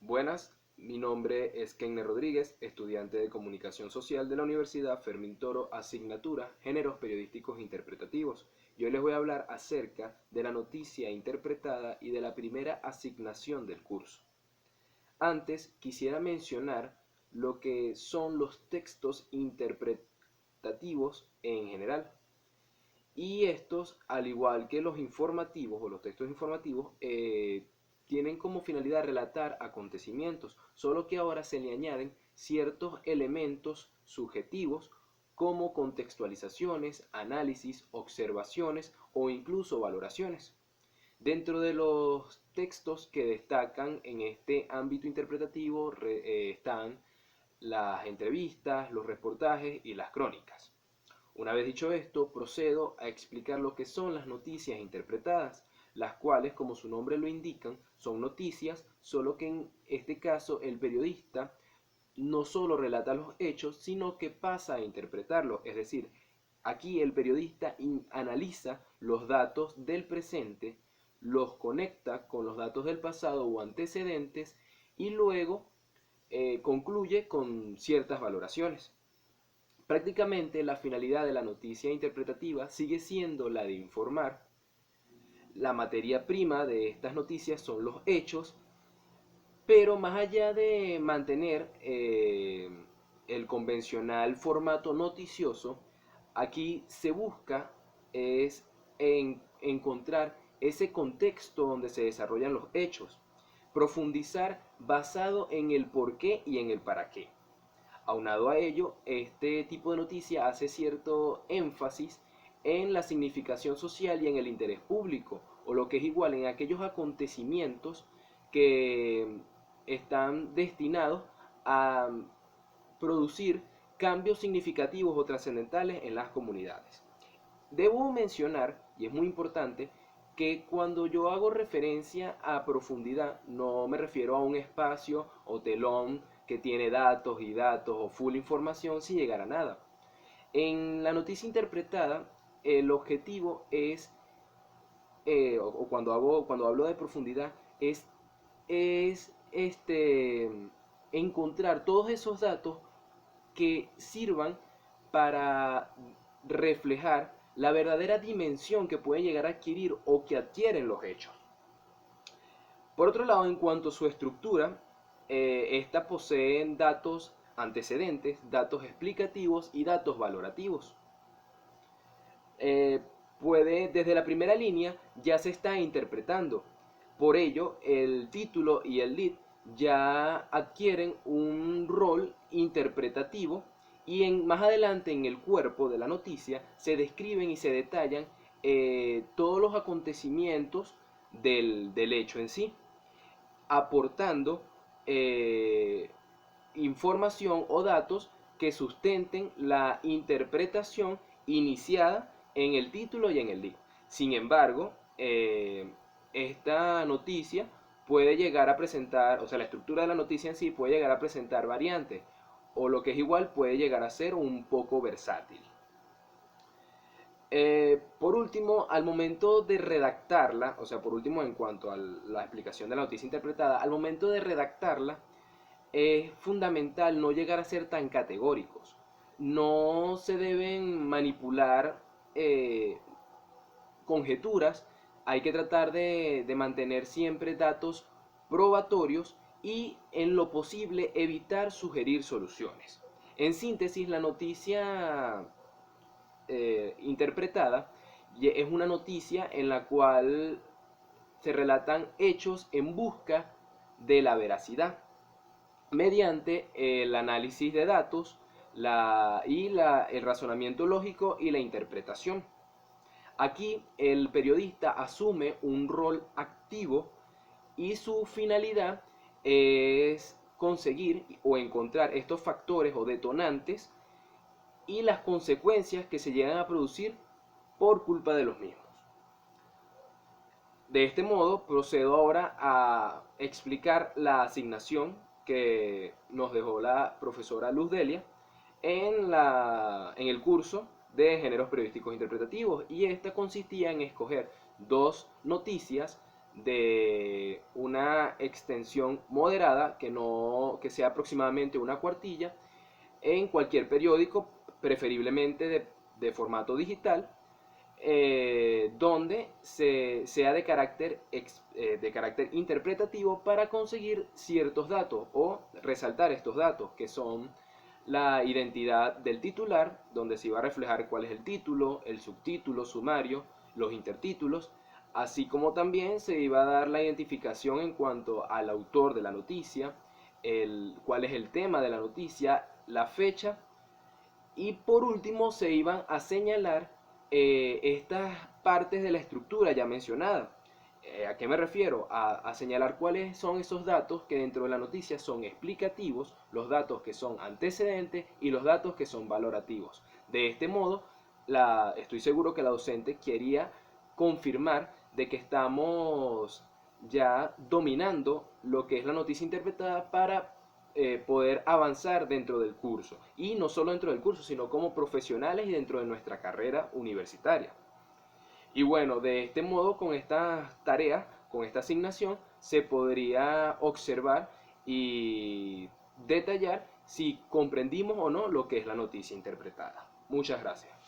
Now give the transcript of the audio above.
Buenas, mi nombre es Kenner Rodríguez, estudiante de Comunicación Social de la Universidad Fermín Toro, asignatura Géneros Periodísticos Interpretativos. Y hoy les voy a hablar acerca de la noticia interpretada y de la primera asignación del curso. Antes quisiera mencionar lo que son los textos interpretativos en general. Y estos, al igual que los informativos o los textos informativos, tienen como finalidad relatar acontecimientos, solo que ahora se le añaden ciertos elementos subjetivos como contextualizaciones, análisis, observaciones o incluso valoraciones. Dentro de los textos que destacan en este ámbito interpretativo están las entrevistas, los reportajes y las crónicas. Una vez dicho esto, procedo a explicar lo que son las noticias interpretadas, las cuales, como su nombre lo indican, son noticias, solo que en este caso el periodista no solo relata los hechos, sino que pasa a interpretarlos. Es decir, aquí el periodista analiza los datos del presente, los conecta con los datos del pasado o antecedentes y luego concluye con ciertas valoraciones. Prácticamente la finalidad de la noticia interpretativa sigue siendo la de informar. La materia prima de estas noticias son los hechos, pero más allá de mantener el convencional formato noticioso, aquí se busca es encontrar ese contexto donde se desarrollan los hechos, profundizar basado en el por qué y en el para qué. Aunado a ello, este tipo de noticia hace cierto énfasis en la significación social y en el interés público, o lo que es igual en aquellos acontecimientos que están destinados a producir cambios significativos o trascendentales en las comunidades. Debo mencionar, y es muy importante, que cuando yo hago referencia a profundidad, no me refiero a un espacio o telón que tiene datos y datos o full información sin llegar a nada. En la noticia interpretada, el objetivo es, o cuando hablo de profundidad, es encontrar todos esos datos que sirvan para reflejar la verdadera dimensión que pueden llegar a adquirir o que adquieren los hechos. Por otro lado, en cuanto a su estructura, esta posee datos antecedentes, datos explicativos y datos valorativos. Eh, desde la primera línea ya se está interpretando. Por ello, el título y el lead ya adquieren un rol interpretativo y más adelante en el cuerpo de la noticia se describen y se detallan todos los acontecimientos del hecho en sí, aportando eh, información o datos que sustenten la interpretación iniciada en el título y en el libro. Sin embargo, esta noticia puede llegar a presentar, o sea, la estructura de la noticia en sí puede llegar a presentar variantes, o lo que es igual, puede llegar a ser un poco versátil. Por último, al momento de redactarla, o sea, por último en cuanto a la explicación de la noticia interpretada, al momento de redactarla, es fundamental no llegar a ser tan categóricos. No se deben manipular conjeturas, hay que tratar de mantener siempre datos probatorios y en lo posible evitar sugerir soluciones. En síntesis, la noticia interpretada es una noticia en la cual se relatan hechos en busca de la veracidad mediante el análisis de datos el razonamiento lógico y la interpretación. Aquí el periodista asume un rol activo y su finalidad es conseguir o encontrar estos factores o detonantes y las consecuencias que se llegan a producir por culpa de los mismos. De este modo, procedo ahora a explicar la asignación que nos dejó la profesora Luz Delia en el curso de géneros periodísticos interpretativos, y esta consistía en escoger dos noticias de una extensión moderada, que sea aproximadamente una cuartilla, en cualquier periódico, preferiblemente de formato digital, donde sea de carácter interpretativo para conseguir ciertos datos o resaltar estos datos, que son la identidad del titular, donde se iba a reflejar cuál es el título, el subtítulo, sumario, los intertítulos, así como también se iba a dar la identificación en cuanto al autor de la noticia, cuál es el tema de la noticia, la fecha, y por último se iban a señalar estas partes de la estructura ya mencionada. ¿A qué me refiero? A señalar cuáles son esos datos que dentro de la noticia son explicativos, los datos que son antecedentes y los datos que son valorativos. De este modo, estoy seguro que la docente quería confirmar de que estamos ya dominando lo que es la noticia interpretada para poder avanzar dentro del curso. Y no solo dentro del curso, sino como profesionales y dentro de nuestra carrera universitaria. Y bueno, de este modo, con estas tareas, con esta asignación, se podría observar y detallar si comprendimos o no lo que es la noticia interpretada. Muchas gracias.